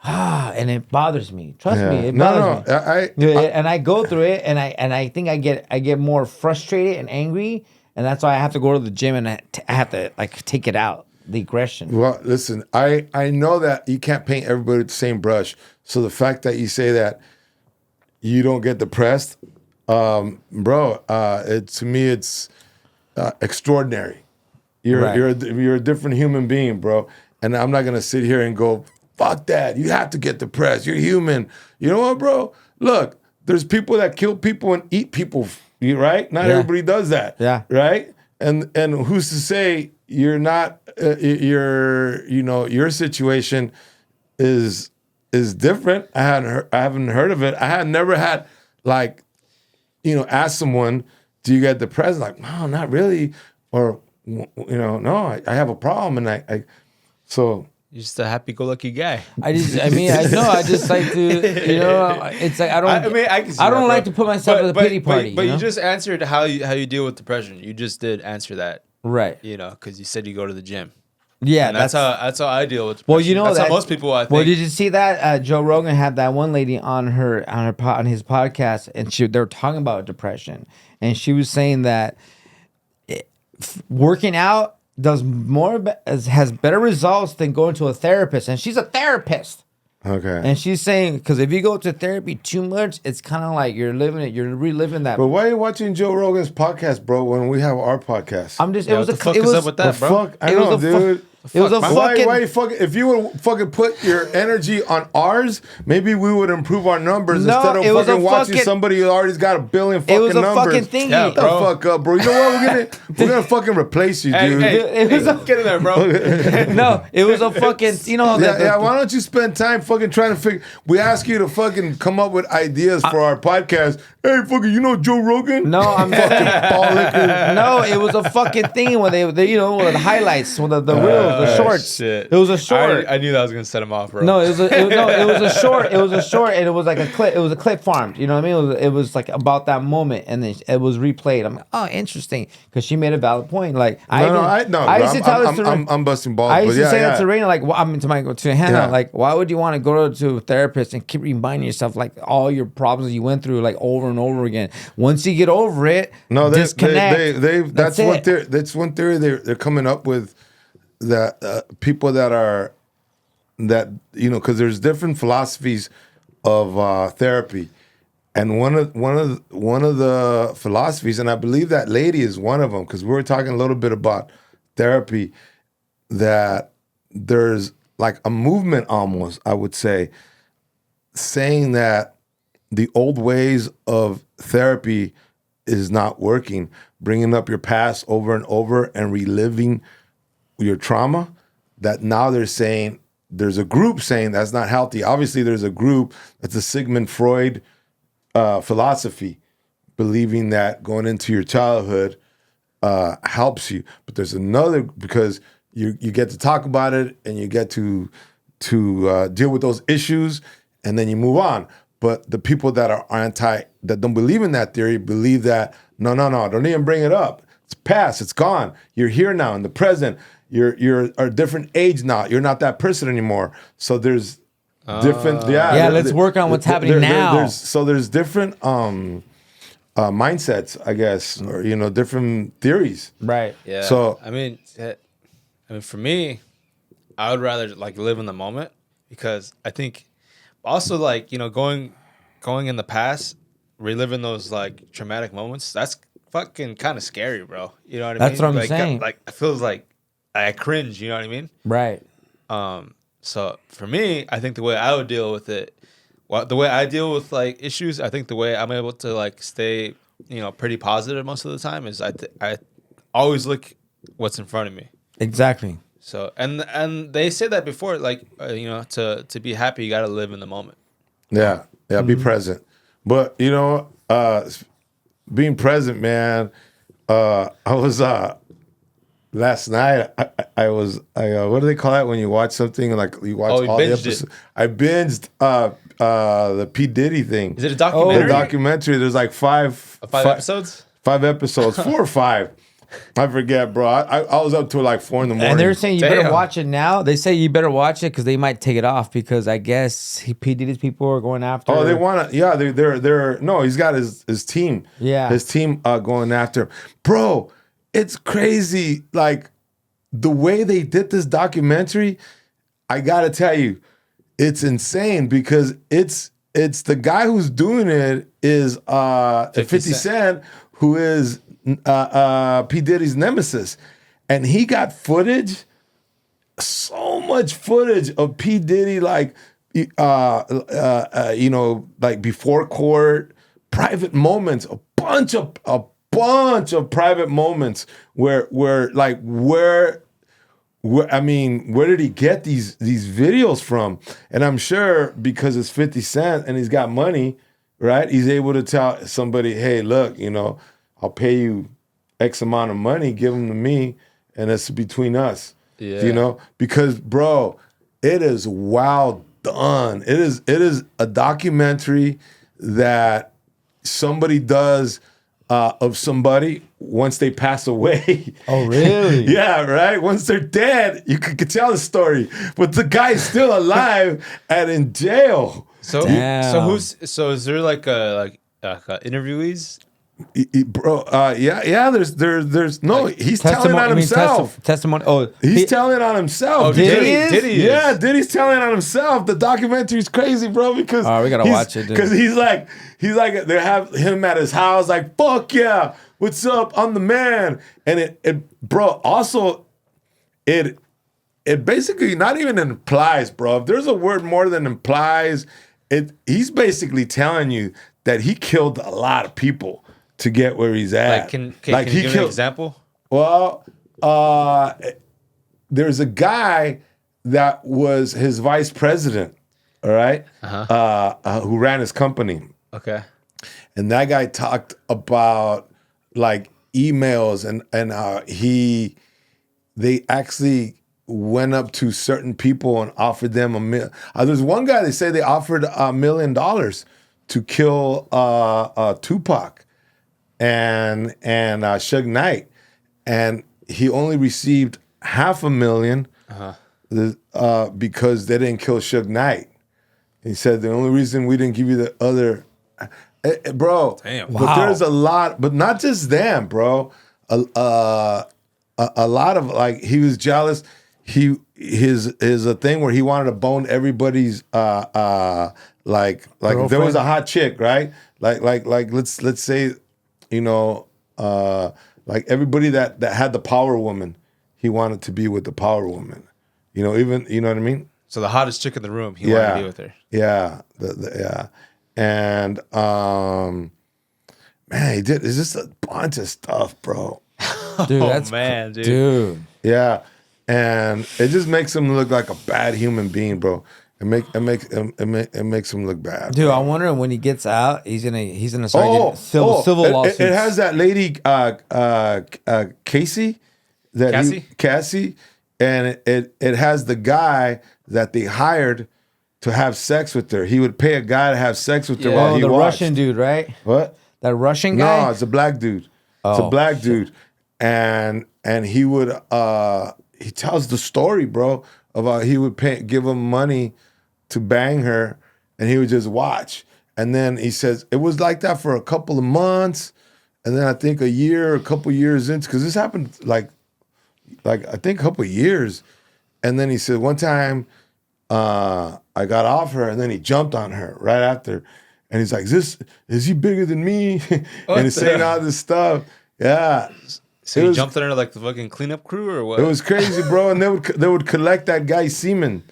And it bothers me. Trust me, it bothers me. And I go through it, and I think I get more frustrated and angry, and that's why I have to go to the gym and I have to like take it out, the aggression. Well, listen, I know that you can't paint everybody with the same brush. So the fact that you say that you don't get depressed, bro, to me it's extraordinary. Right. You're a different human being, bro. And I'm not gonna sit here and go, fuck that. You have to get depressed. You're human. You know what, bro? Look, there's people that kill people and eat people. Right? Not everybody does that. Yeah. Right? And who's to say you're not? Your situation is different. I haven't heard of it. I had never had like, ask someone, do you get depressed? Like, no, not really. Or, no, I have a problem. And so. You're just a happy-go-lucky guy. I just like to, it's like I don't like to put myself in a pity party. But you just answered how you deal with depression. You just did answer that. Right. You know, because you said you go to the gym. Yeah, And that's how I deal with. Well, depression. you know that's that how most people. I think. Well, did you see that Joe Rogan had that one lady on his podcast, and they were talking about depression, and she was saying that working out has better results than going to a therapist, and she's a therapist. Okay. And she's saying, because if you go to therapy too much, it's kind of like you're reliving that. But why are you watching Joe Rogan's podcast, bro, when we have our podcast? I'm just, Yeah, it was what the fuck is up with The that, bro? fuck? I It was know, a fu- dude. it was a man. fucking. Why you fucking? If you would fucking put your energy on ours, maybe we would improve our numbers No, instead of it was fucking a watching fucking- somebody who already got a billion It fucking was a numbers. fucking thingy. Yeah, Shut the bro. fuck up, bro. You know what? We're gonna fucking replace you, Hey, dude. hey, It was a- get in there, bro. No, it was a fucking. You know that. Yeah, why don't you spend time fucking trying to figure? We ask you to fucking come up with ideas for our podcast. Hey, fucking, you know Joe Rogan? No, I'm Ball liquor. No, it was a fucking thing when they you know, the highlights, when the reels, the shorts. Shit. It was a short. I knew that was gonna set him off, bro. No, it was a short. It was a short, and it was like a clip. It was a clip farmed. You know what I mean? It was like about that moment, and then it was replayed. I'm like, oh, interesting, because she made a valid point. Like I used to tell this to I'm busting balls. I used but to say yeah, that to Raina, like, I mean, to Hannah, Yeah. like, why would you want to go to a therapist and keep reminding yourself like all your problems you went through like over and over again? Once you get over it, No, disconnect. that's one theory. That's one theory they're coming up with, that people that you know, because there's different philosophies of therapy, and one of the philosophies, and I believe that lady is one of them, because we were talking a little bit about therapy, that there's like a movement almost, I would say, saying that the old ways of therapy is not working, bringing up your past over and over and reliving your trauma, that now they're saying, there's a group saying that's not healthy. Obviously, there's a group that's a Sigmund Freud philosophy, believing that going into your childhood helps you. But there's another, because you get to talk about it and you get to deal with those issues, and then you move on. But the people that are that don't believe in that theory, believe that no, don't even bring it up. It's past, it's gone. You're here now in the present. You're a different age now. You're not that person anymore. So there's different. Yeah, let's work on what's happening now. There's different mindsets, I guess, or different theories. Right. Yeah. So- I mean, for me, I would rather like live in the moment, because I think also like going in the past, reliving those like traumatic moments. That's fucking kind of scary, bro. You know what I mean? That's what I'm like, saying. Like it feels like I cringe. You know what I mean? Right. So for me, I think the way I would deal with it, the way I deal with like issues, I think the way I'm able to like stay, pretty positive most of the time is I always look what's in front of me. Exactly. So and they say that before, like to be happy, you got to live in the moment. Yeah, be present. But being present, man. I was last night. I was what do they call that when you watch something like you watch Oh, you all the binged it. episodes? I binged the P Diddy thing. Is it a documentary? The documentary. There's like five episodes? 5 episodes, 4 or 5. I forget, bro. I was up till like 4 in the morning. And they're saying you better Damn. watch it now. They say you better watch it because they might take it off, because I guess P. Diddy's people are going after. Oh, they want to. Yeah, they're. No, he's got his team. Yeah. his team going after him, bro. It's crazy, like the way they did this documentary. I gotta tell you, it's insane, because it's the guy who's doing it is 50 Cent, who is P. Diddy's nemesis, and he got footage. So much footage of P. Diddy, like, like before court, private moments, a bunch of private moments where I mean, where did he get these videos from? And I'm sure because it's 50 Cent and he's got money, right? He's able to tell somebody, hey, look, I'll pay you X amount of money, give them to me, and it's between us. Yeah. Because bro, it is well done. It is a documentary that somebody does of somebody once they pass away. Oh, really? Yeah, right. Once they're dead, you could tell the story, but the guy's still alive and in jail. So Damn. so is there like interviewees? Bro, yeah. There's no. He's telling on himself. Testimony. Oh, He's telling on himself. Oh, Diddy is? Yeah, Diddy's telling on himself. The documentary's crazy, bro. Because we gotta watch it, dude. Because he's like they have him at his house, like, fuck yeah, what's up? I'm the man. And it bro. Also, it basically not even implies, bro. If there's a word more than implies, he's basically telling you that he killed a lot of people to get where he's at. Like, can you give an example? Well, there's a guy that was his vice president, all right, who ran his company. Okay. And that guy talked about like emails and they actually went up to certain people and offered them there's one guy they say they offered $1 million to kill Tupac and Suge Knight, and he only received $500,000 because they didn't kill Suge Knight. He said the only reason we didn't give you the other, bro. Damn. But there's a lot, but not just them, bro. A lot of like he was jealous. His a thing where he wanted to bone everybody's like if there was a hot chick, right? Like let's say, you know, like everybody that had the power woman, he wanted to be with the power woman. You know, even you know what I mean? So the hottest chick in the room, he wanted to be with her. Yeah. Yeah. And man, he did. It's just a bunch of stuff, bro. dude, Dude. dude. Yeah. And it just makes him look like a bad human being, bro. It makes him look bad. Dude, bro. I wonder when he gets out, he's gonna start getting civil lawsuits. It has that lady Cassie, Cassie, and it has the guy that they hired to have sex with her. He would pay a guy to have sex with her while he the watched. Russian dude, right? What? That Russian guy? No, it's a black dude. It's a black dude, and he would he tells the story, bro, about he would give him money to bang her, and he would just watch. And then he says it was like that for a couple of months, and then I think a couple years into, because this happened like I think a couple of years, and then he said one time I got off her, and then he jumped on her right after, and he's like, is he bigger than me? And he's saying all this stuff. Yeah. So he jumped on her like the fucking cleanup crew or what? It was crazy, bro. And they would collect that guy's semen,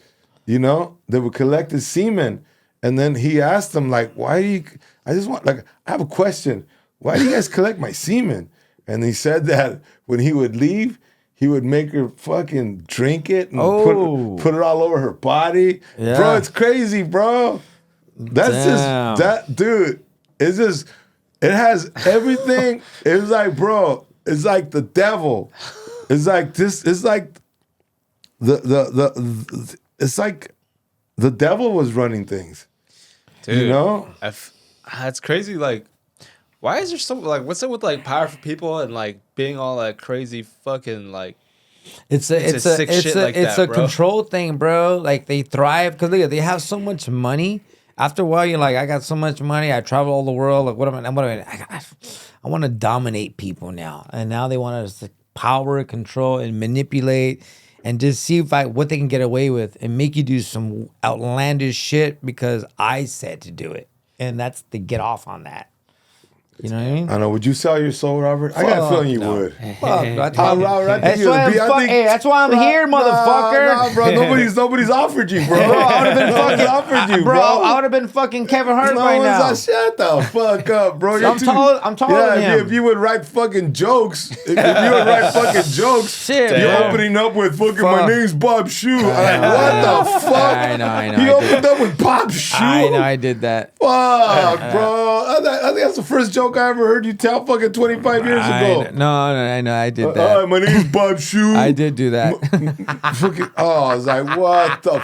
you know? They would collect his semen. And then he asked them, like, I have a question. Why do you guys collect my semen? And he said that when he would leave, he would make her fucking drink it and put it all over her body. Yeah. Bro, it's crazy, bro. That's just, that, dude, it's just, it has everything. It's like, bro, it's like the devil. It's like this. It's like it's like the devil was running things. Dude, you know, that's crazy. Like, why is there so like? What's up with like powerful people and like being all like crazy fucking like? It's a control thing, bro. Like they thrive because they have so much money. After a while, you're like, I got so much money. I travel all the world. Like, I want to dominate people now, and now they want us to power, control, and manipulate, and just see what they can get away with, and make you do some outlandish shit because I said to do it, and that's to get off on that. You know what I mean? I know. Would you sell your soul, Robert? I got a feeling you would. That's why I'm here, motherfucker. Nah, bro. Nobody's offered you, bro. I would have been fucking offered you, bro. I would have been fucking Kevin Hart right now. Shut the fuck up, bro. I'm taller than him. If you would write fucking jokes, shit, you're opening up with fucking my name's Bob Shoe. Like, what the fuck? I know. He opened up with Bob Shoe. I know I did that. Fuck, bro. I think that's the first joke joke I ever heard you tell fucking 25 years ago. No, I know. I did that. My name's Bob Shoe. I did do that. Fucking, I was like, what the?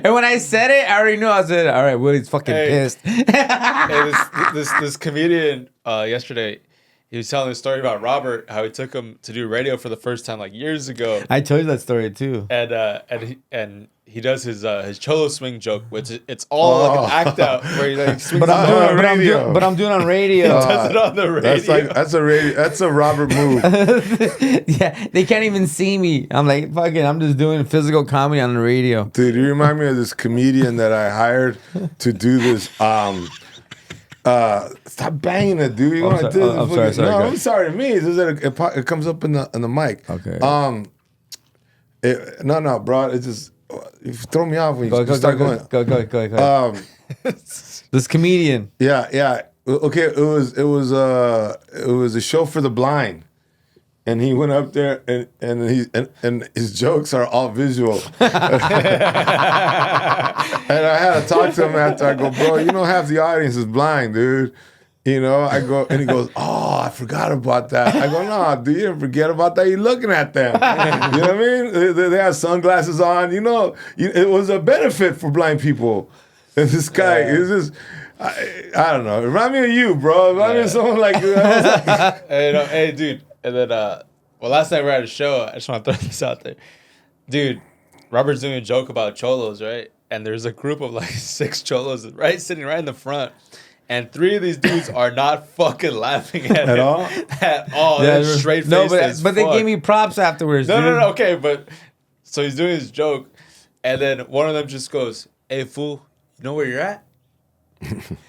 And when I said it, I already knew. I said, all right, Willie's fucking pissed. Hey, this comedian yesterday, he was telling a story about Robert, how he took him to do radio for the first time like years ago, I told you that story too. and he does his cholo swing joke, which it's all like an act out where he like swings. But I'm doing on radio. But I'm doing on radio. does it on the radio. That's a Robert move. Yeah, they can't even see me. I'm like, fucking, I'm just doing physical comedy on the radio. Dude, you remind me of this comedian that I hired to do this. Stop banging it, dude. You want to do I'm this? sorry, No, go I'm sorry. Me, it's just that it comes up in the mic. Okay. No, bro. It's just you throw me off when you start going. Go. This comedian. Yeah. Okay, it was a show for the blind, and he went up there and his jokes are all visual. And I had to talk to him after. I go, bro, you know half the audience is blind, dude. You know, I go, and he goes, oh, I forgot about that. I go, no, dude, you didn't forget about that. You're looking at them. You know what I mean? They have sunglasses on. You know, it was a benefit for blind people. And this guy is just, I don't know. Remind me of you, bro. Remind me of someone like you. Hey, dude. And then, last night we were at a show. I just want to throw this out there. Dude, Robert's doing a joke about cholos, right? And there's a group of like 6 cholos, right? Sitting right in the front. And 3 of these dudes are not fucking laughing at him all? At all. Yeah, They're straight faced. no, but they gave me props afterwards. No, dude. no, okay, but so he's doing his joke, and then one of them just goes, "Hey, fool, you know where you're at?"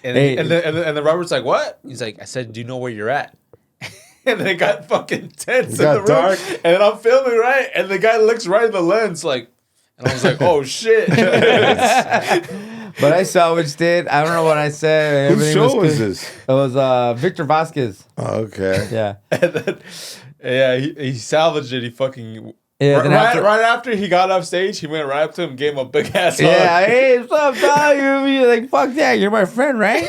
And then Robert's like, "What?" He's like, "I said, do you know where you're at?" And then it got fucking tense in got the room. dark. And then I'm filming, right, and the guy looks right in the lens, like, and I was like, "Oh shit." But I salvaged it. I don't know what I said. Whose Everything show was good. this? It was Victor Vasquez. Oh, okay. Yeah. And then, yeah, he salvaged it. He fucking Yeah, then right after he got off stage, he went right up to him, gave him a big ass hug. Yeah, hey, what's up, dog? You're like, fuck that. You're my friend, right?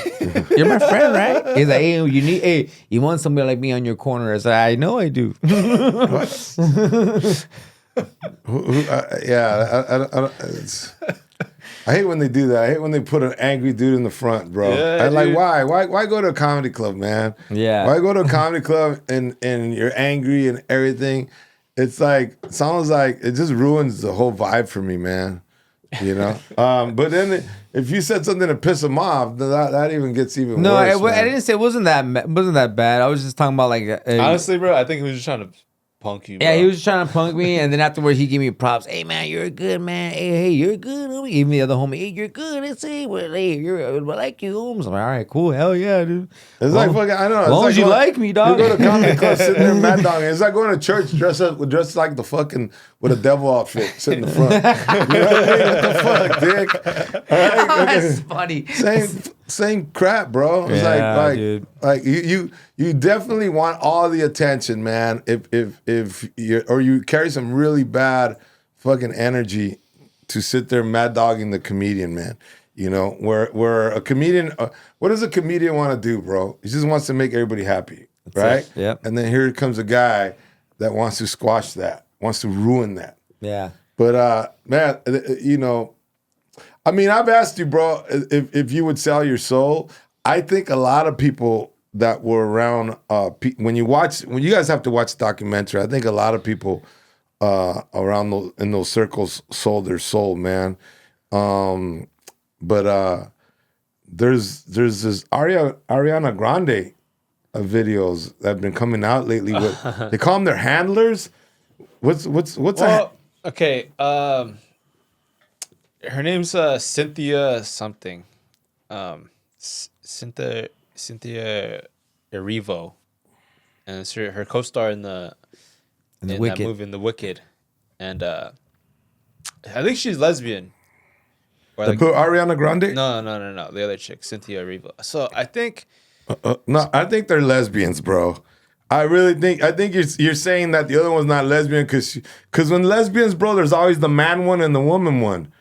You're my friend, right? He's like, hey, you want somebody like me on your corner? I said, I know I do. I hate when they do that. I hate when they put an angry dude in the front, bro. Yeah, I'm like, dude. why go to a comedy club, man? Yeah. Why go to a comedy club and you're angry and everything? It's like, sounds like it just ruins the whole vibe for me, man. You know? But then if you said something to piss them off, that even gets even No, worse. I man. didn't say it wasn't that bad. I was just talking about like Honestly, bro, I think he was just trying to punk you. Bro. yeah, he was just trying to punk me, and then afterwards he gave me props. Hey man, you're good, man. Hey, you're good. Homie. Even the other homie, hey, you're good. Let's see, I like you, homes. I'm like, all right, cool, hell yeah, dude. It's like fucking, I don't know. As long as you like me, dog. You go to comedy club, sitting there mad dog. It's like going to church dressed like the fucking with a devil outfit, sitting in the front. You know what I mean? What the fuck, dick? All right, That's funny. Same crap, bro. It's Yeah, dude. like you definitely want all the attention, man. If you carry some really bad fucking energy to sit there mad dogging the comedian, man. You know, where a comedian, what does a comedian want to do, bro? He just wants to make everybody happy, right? it. Yep. And then here comes a guy that wants to squash that, wants to ruin that. Yeah. But man, you know, I mean, I've asked you, bro, if you would sell your soul. I think a lot of people that were around when you guys have to watch the documentary, I think a lot of people around in those circles sold their soul, man. But there's this Ariana Grande videos that have been coming out lately. They call them their handlers. What's okay. Her name's Cynthia something. Cynthia Erivo, and it's her co-star in the Wicked. that movie, in The Wicked, and I think she's lesbian. Or like, Ariana Grande? no, the other chick, Cynthia Erivo. So I think No, I think they're lesbians, bro. I think you're saying that the other one's not lesbian because when lesbians, bro, there's always the man one and the woman one.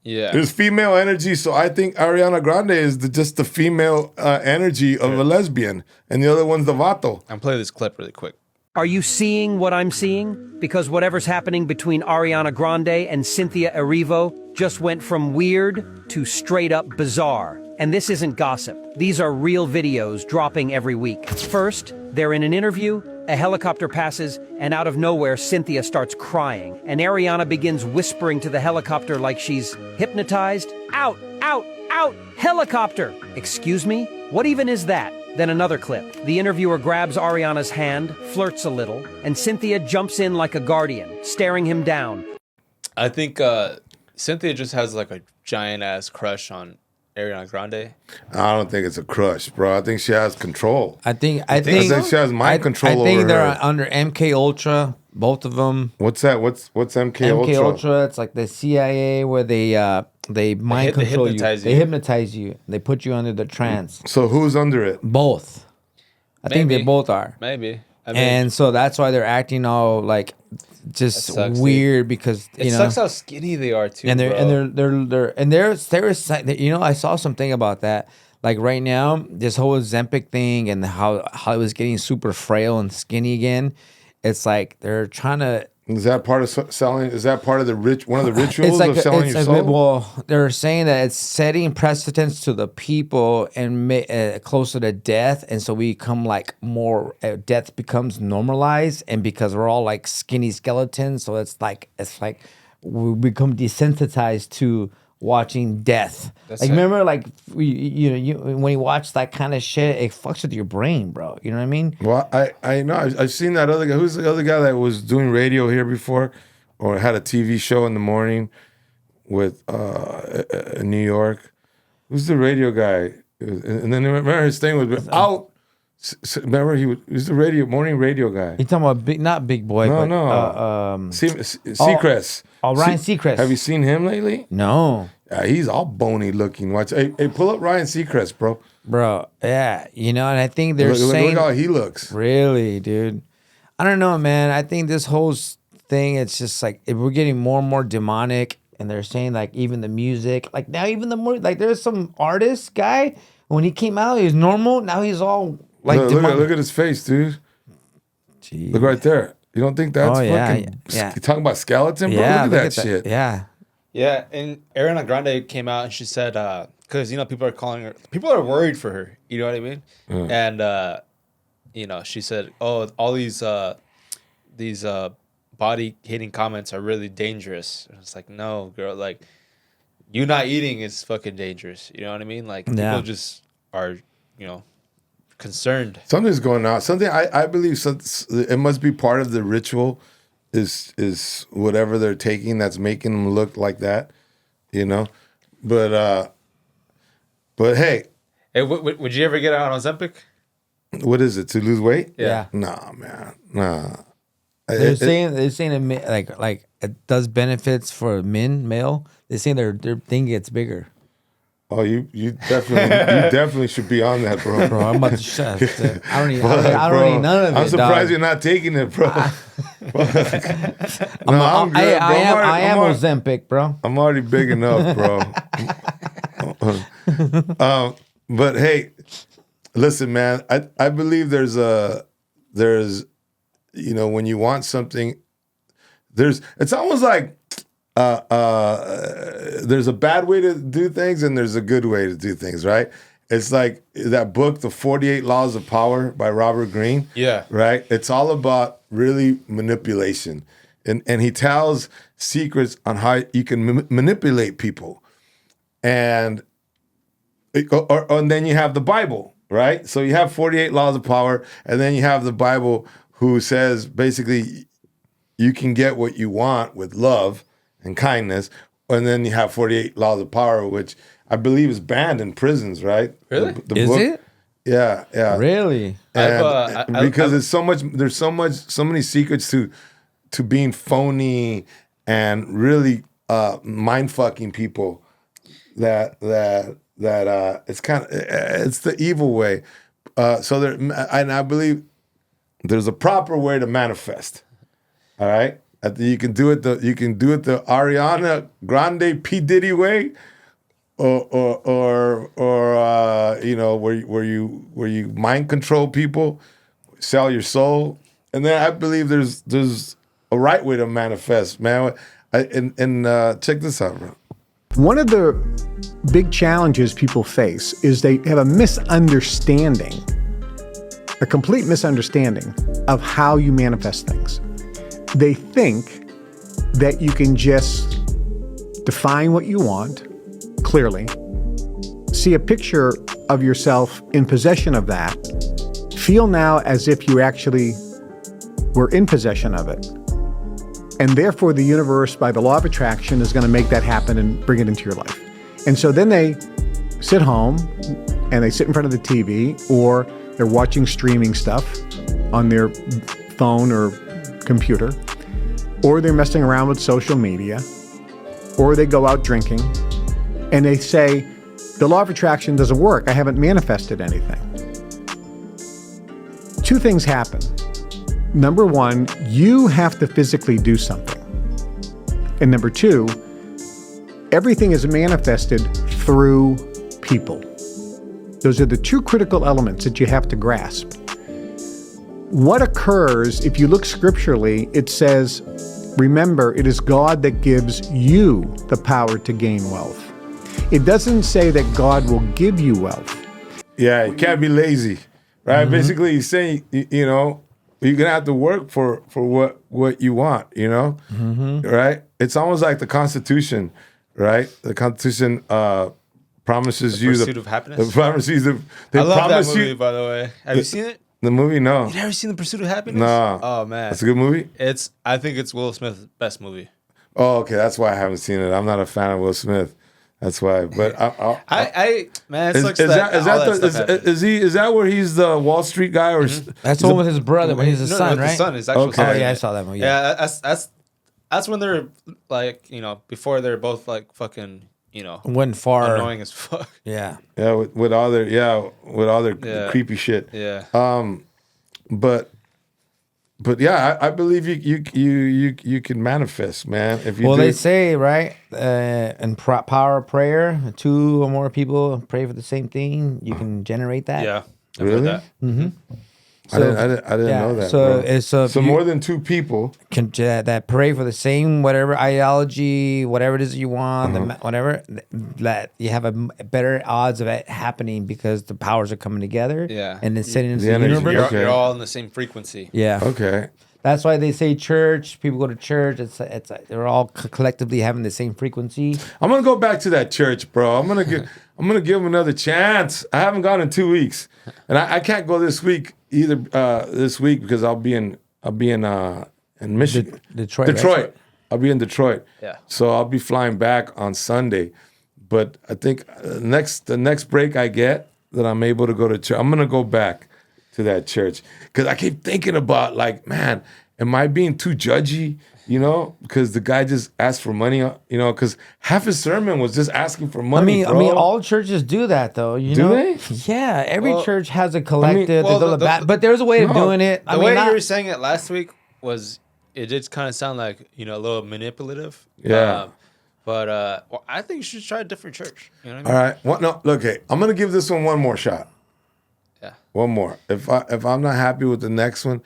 Yeah. There's female energy, so I think Ariana Grande is just the female energy of a lesbian, and the other one's the vato. I'm playing this clip really quick. Are you seeing what I'm seeing? Because whatever's happening between Ariana Grande and Cynthia Erivo just went from weird to straight up bizarre. And this isn't gossip. These are real videos dropping every week. First, they're in an interview, a helicopter passes, and out of nowhere, Cynthia starts crying. And Ariana begins whispering to the helicopter like she's hypnotized. Out, out, out, helicopter! Excuse me? What even is that? Then another clip. The interviewer grabs Ariana's hand, flirts a little, and Cynthia jumps in like a guardian, staring him down. I think Cynthia just has like a giant ass crush on Ariana Grande. I don't think it's a crush, bro. I think she has control. I think I think she has mind control I think over they're her. under MK Ultra, both of them. What's that? What's MK MK Ultra? Ultra, it's like the CIA where they mind they control hypnotize you. you. They hypnotize you. They put you under the trance. So who's under it? Both. I think they Maybe. both are. Maybe. I mean, And so that's why they're acting all like just That sucks, weird because it you know sucks how skinny they are too. and bro. they're you know, I saw something about that. Like right now, this whole Ozempic thing and how it was getting super frail and skinny again. It's like they're trying to. Is that part of selling? Is that part of the one of the rituals of selling your soul? Well, they're saying that it's setting precedence to the people and closer to death, and so we become like more. Death becomes normalized, and because we're all like skinny skeletons, so it's like we become desensitized to watching death. That's like it. remember, like when you watch that kind of shit, it fucks with your brain, bro. You know what I mean? Well, I know. I've seen that other guy. Who's the other guy that was doing radio here before, or had a TV show in the morning with in New York? Who's the radio guy? And then remember his thing was out. Remember he was the morning radio guy. You talking about not Big Boy? No, but, no. Seacrest. Ryan Seacrest. Have you seen him lately? No. He's all bony looking. Watch. Hey, pull up Ryan Seacrest, bro. Bro, yeah, you know, and I think they're Look saying, how he looks. really, dude. I don't know, man. I think this whole thing, it's just like we're getting more and more demonic, and they're saying like even the music, like now even the more like there's some artist guy when he came out, he was normal. Now he's all like Look at his face, dude. Gee. Look right there. You don't think that's Oh, yeah, fucking? yeah. You talking about skeleton, bro? Yeah, look at that shit. Yeah, Yeah, and Ariana Grande came out and she said, because people are calling her, people are worried for her. You know what I mean? And she said, "Oh, all these body hating comments are really dangerous." And it's like, no, girl, like you not eating is fucking dangerous. You know what I mean? Like people just are, concerned. Something's going on. Something I believe it must be part of the ritual. Is whatever they're taking that's making them look like that, you know? But hey, Would you ever get on Ozempic? what is it, to lose weight? yeah. Nah, man, nah. They're saying it like it does benefits for male. They're saying their thing gets bigger. Oh, you definitely should be on that, bro. Bro, I'm about to shut. I don't need. Fuck, I don't bro. need none of it. I'm surprised dog. you're not taking it, bro. No, I'm good, bro. I am I'm Ozempic, bro. I'm already big enough, bro. But hey, listen, man. I believe there's when you want something, it's almost like there's a bad way to do things and there's a good way to do things, right? It's like that book, The 48 Laws of Power by Robert Greene. Yeah. Right? It's all about really manipulation. And he tells secrets on how you can manipulate people. And then you have the Bible, right? So you have 48 Laws of Power, and then you have the Bible who says basically you can get what you want with love and kindness. And then you have 48 Laws of Power, which I believe is banned in prisons, right? Really? The Is book. it? Yeah, yeah. Really? And because there's so many secrets to being phony and really mind fucking people that it's kind of it's the evil way. And I believe there's a proper way to manifest. All right. I think you can do it the Ariana Grande P Diddy way, or you know, where you mind control people, sell your soul, and then I believe there's a right way to manifest, man. Check this out, bro. One of the big challenges people face is they have a misunderstanding, a complete misunderstanding of how you manifest things. They think that you can just define what you want clearly, see a picture of yourself in possession of that, feel now as if you actually were in possession of it. And therefore, the universe, by the law of attraction, is going to make that happen and bring it into your life. And so then they sit home and they sit in front of the TV, or they're watching streaming stuff on their phone or computer, or they're messing around with social media, or they go out drinking, and they say, the law of attraction doesn't work. I haven't manifested anything. Two things happen. Number one, you have to physically do something. And number two, everything is manifested through people. Those are the two critical elements that you have to grasp. What occurs, if you look scripturally, it says, remember, it is God that gives you the power to gain wealth. It doesn't say that God will give you wealth. Yeah, you can't be lazy, right? Basically, he's saying, you know, you're gonna have to work for what you want, you know, right? It's almost like the Constitution, right? The Constitution promises you Pursuit of Happiness. The promises they I love that promise movie, you by the way. Have you seen it? the movie. No, You never seen The Pursuit of Happiness? no. Oh man, It's a good movie. I think it's Will Smith's best movie. Oh, okay, that's why I haven't seen it. I'm not a fan of Will Smith. That's why. But I man, it is sucks that that is that where he's the Wall Street guy or That's the one with his brother when he's a son, the right? son is actual Okay. son. Oh yeah, I saw that movie. Yeah, that's when they're like, you know, before they're both like fucking, you know, Went far. annoying as fuck. Yeah. Yeah, with all their Yeah. creepy shit. Yeah. But yeah, I believe you can manifest, man. If you Well, do. they say, right, in power of prayer, 2 or more people pray for the same thing, you can generate that. Yeah. I've Really? heard that. I didn't know that. So bro. it's so you more than 2 people. can that pray for the same whatever ideology, whatever it is you want, whatever, that you have a better odds of it happening because the powers are coming together. Yeah. And then sending into The the energy, universe. okay. You're all in the same frequency. Yeah. Okay. That's why they say church. People go to church. It's they're all collectively having the same frequency. I'm gonna go back to that church, bro. I'm gonna give them another chance. I haven't gone in 2 weeks, and I can't go this week either. This week because I'll be in Michigan, Detroit, right? I'll be in Detroit. Yeah. So I'll be flying back on Sunday, but I think the next break I get that I'm able to go to church, I'm gonna go back to that church because I keep thinking about like, man, am I being too judgy? You know, because the guy just asked for money. You know, because half his sermon was just asking for money. I mean, all churches do that, though. You Do know? they? Yeah, every Well, church has a collective. well, they do the the- bat, but there's a way of No, doing it. The I way mean, you not- were saying it last week was, it did kind of sound like, you know, a little manipulative. Yeah. But well, I think you should try a different church. You know what I All mean? right. What? No. Look, hey, I'm gonna give this one more shot. Yeah. One more. If I'm not happy with the next one,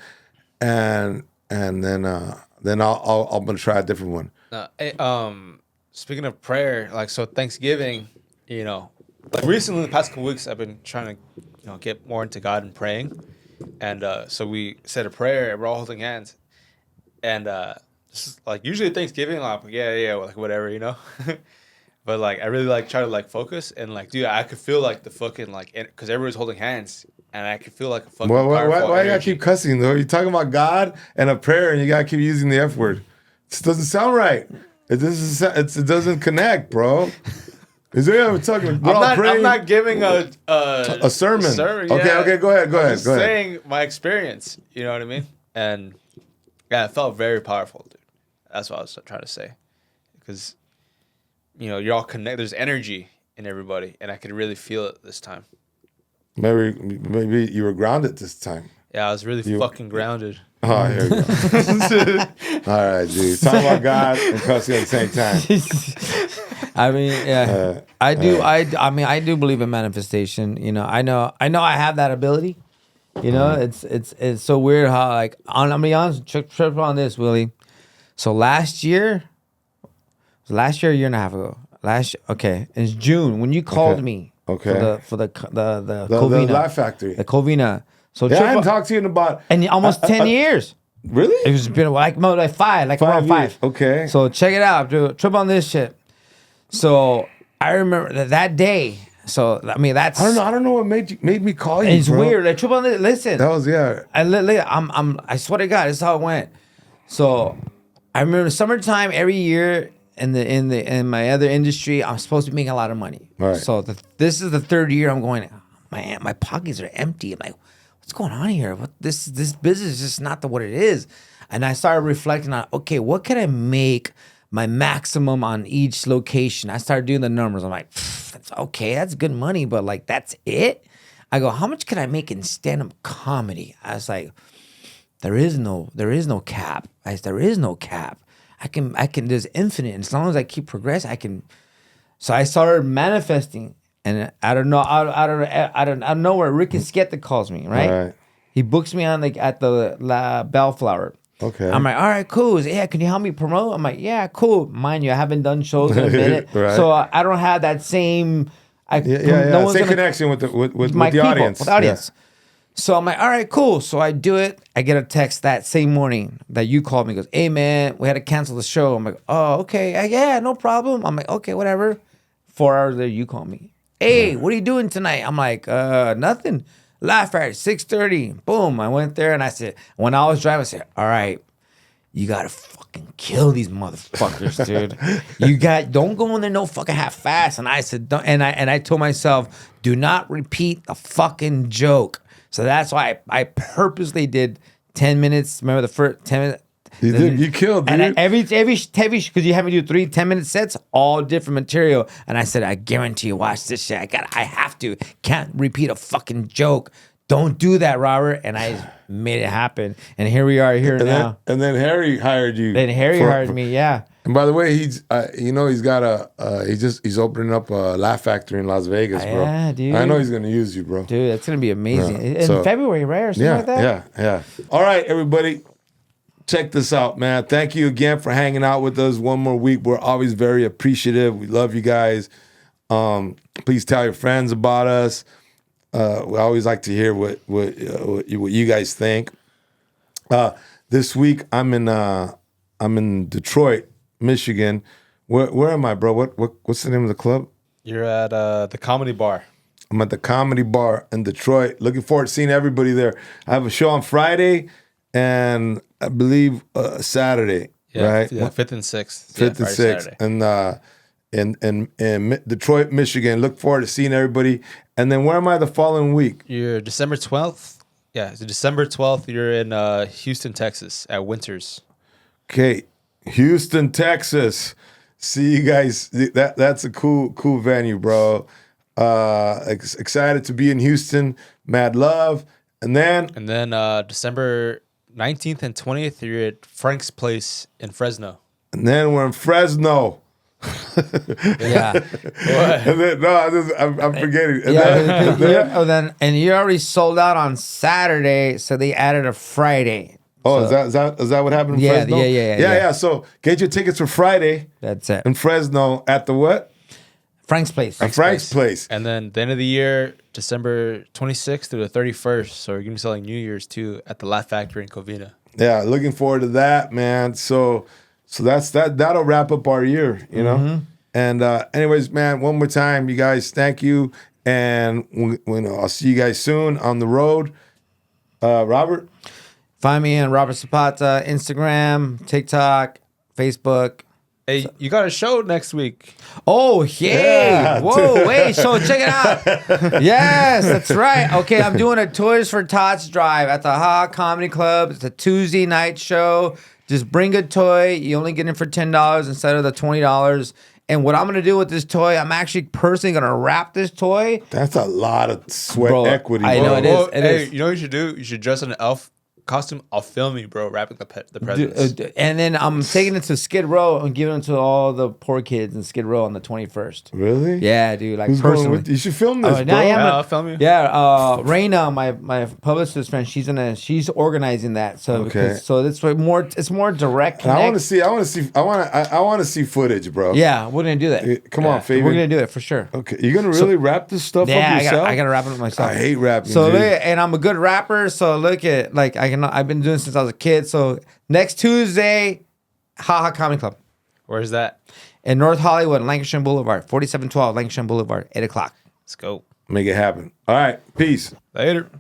and then I'm gonna try a different one. Hey, speaking of prayer, like, so Thanksgiving, you know, like recently, the past couple weeks, I've been trying to, you know, get more into God and praying, and so we said a prayer, and we're all holding hands, and this is, like, usually Thanksgiving, like, yeah, like whatever, you know, but like I really like try to like focus and like, dude, I could feel like the fucking like, because everybody's holding hands, and I could feel like a fucking Why you powerful gotta energy. keep cussing though? You're talking about God and a prayer, and you gotta keep using the F word. This doesn't sound right. It doesn't connect, bro. Is there ever talking? I'm not giving a sermon. Okay, yeah. okay, go ahead. I'm just saying my experience. You know what I mean? And yeah, it felt very powerful, dude. That's what I was trying to say. Because, you know, you're all connected. There's energy in everybody, and I could really feel it this time. Maybe you were grounded this time. Yeah, I was really fucking grounded. Oh, here we go. All right, dude. Talk about God and cussing at the same time. I mean, yeah, I do. I mean, I do believe in manifestation. You know, I know I have that ability. You know, it's so weird how like I'm gonna be honest, trip on this, Willie. So last year, a year and a half ago. Okay, it's June when you called me. Okay. For the The Covina, Laugh Factory. the Covina. So Yeah, I trip hadn't on- talked to you in about and almost 10 years. really. It was been like five, like 5 around years. 5. Okay. So check it out, dude. Trip on this shit. So I remember that day. So I mean, that's I don't know what made me call you. It's bro. weird. Like trip on this. Listen, That was I swear to God, this is how it went. So I remember summertime every year in my other industry, I'm supposed to be making a lot of money. Right. So this is the third year I'm going. Man, my pockets are empty. I'm like, what's going on here? What this business is just not what it is. And I started reflecting on, okay, what can I make my maximum on each location? I started doing the numbers. I'm like, that's okay, that's good money, but like that's it. I go, how much can I make in stand-up comedy? I was like, there is no cap. There is no cap. I can, there's infinite. And as long as I keep progressing, I can. So I started manifesting. And I don't know, I don't know where Ricky Skepta calls me, right? Right. He books me on at the La Bellflower. Okay. I'm like, all right, cool. He's like, yeah, can you help me promote? I'm like, yeah, cool. Mind you, I haven't done shows in a minute. Right. So I don't have that same Yeah. one's Same gonna- connection with the my people, audience. with the audience. So I'm like, all right, cool. So I do it. I get a text that same morning that you called me. He goes, hey man, we had to cancel the show. I'm like, oh, okay. Yeah, no problem. I'm like, okay, whatever. 4 hours later, you call me. Hey, what are you doing tonight? I'm like, nothing. Laugh at 6:30. Boom. I went there and I said, when I was driving, I said, all right, you gotta fucking kill these motherfuckers, dude. Don't go in there no fucking half-fast. And I said, don't, and I told myself, do not repeat the fucking joke. So that's why I purposely did 10 minutes. Remember the first 10 minutes? You did. You killed, dude. And every because you have me do 3 10-minute sets, all different material. And I said, I guarantee you, watch this shit. I have to. Can't repeat a fucking joke. Don't do that, Robert. And I made it happen. And here we are now. And then Harry hired you. Then Harry hired me, yeah. And by the way, he's he's got he's opening up a Laugh Factory in Las Vegas, bro. Yeah, dude. I know he's gonna use you, bro. Dude, that's gonna be amazing. Yeah, In so- February, right? Or something like that? Yeah. All right, everybody. Check this out, man. Thank you again for hanging out with us one more week. We're always very appreciative. We love you guys. Please tell your friends about us. We always like to hear what you guys think. This week I'm in Detroit, Michigan. Where am I, bro? What's the name of the club? You're at the Comedy Bar. I'm at the Comedy Bar in Detroit. Looking forward to seeing everybody there. I have a show on Friday and I believe Saturday, right? Yeah, 5th and 6th. 5th and 6th. And in Detroit, Michigan. Look forward to seeing everybody. And then where am I the following week? You're December 12th. Yeah, so December 12th, you're in Houston, Texas at Winters. Okay, Houston, Texas. See you guys. That's a cool venue, bro. Excited to be in Houston. Mad love. And then December 19th and 20th, you're at Frank's Place in Fresno. we're in Fresno. Yeah. And then, I'm forgetting. And And you already sold out on Saturday, so they added a Friday. is that what happened in Yeah, Fresno? yeah. So get your tickets for Friday That's it. in Fresno at the what? Frank's Place. At Frank's Place. And then the end of the year, December 26th through the 31st. So we're going to be selling New Year's too at the Laugh Factory in Covina. Yeah, looking forward to that, man. So that's that. That'll wrap up our year, you know. Mm-hmm. And anyways, man, one more time, you guys, thank you, and I'll see you guys soon on the road. Robert, Find me on Robert Zapata, Instagram, TikTok, Facebook. Hey, you got a show next week. Oh, yay. Yeah. Whoa, wait. So check it out. Yes, that's right. Okay, I'm doing a Toys for Tots drive at the Ha Comedy Club. It's a Tuesday night show. Just bring a toy. You only get it for $10 instead of the $20. And what I'm gonna do with this toy, I'm actually personally gonna wrap this toy. That's a lot of sweat Bro, equity. I bro. know it is. Hey, you know what you should do? You should dress in an elf costume. I'll film you, bro, wrapping the presents. And then I'm taking it to Skid Row and giving it to all the poor kids in Skid Row on the 21st. Really? Yeah, dude. Like Who's going personally. with you? Should film this, Oh, bro. yeah, Yeah, I'll film you. Yeah, Raina, my publicist friend, she's organizing that. So Okay. so it's more direct. And I want connect. I want to see footage, bro. Yeah, we're gonna do that. Come on, Yeah, Fabian. we're gonna do it for sure. Okay, you're gonna really wrap this stuff Yeah, up yourself? I gotta wrap it up myself. I hate rapping. So dude. look, and I'm a good rapper. So look at like I've been doing it since I was a kid. So next Tuesday, Haha Comedy Club Where's that? in North Hollywood, Lancashire Boulevard, 4712 Lancashire Boulevard, 8:00. Let's go. Make it happen. All right, peace. Later.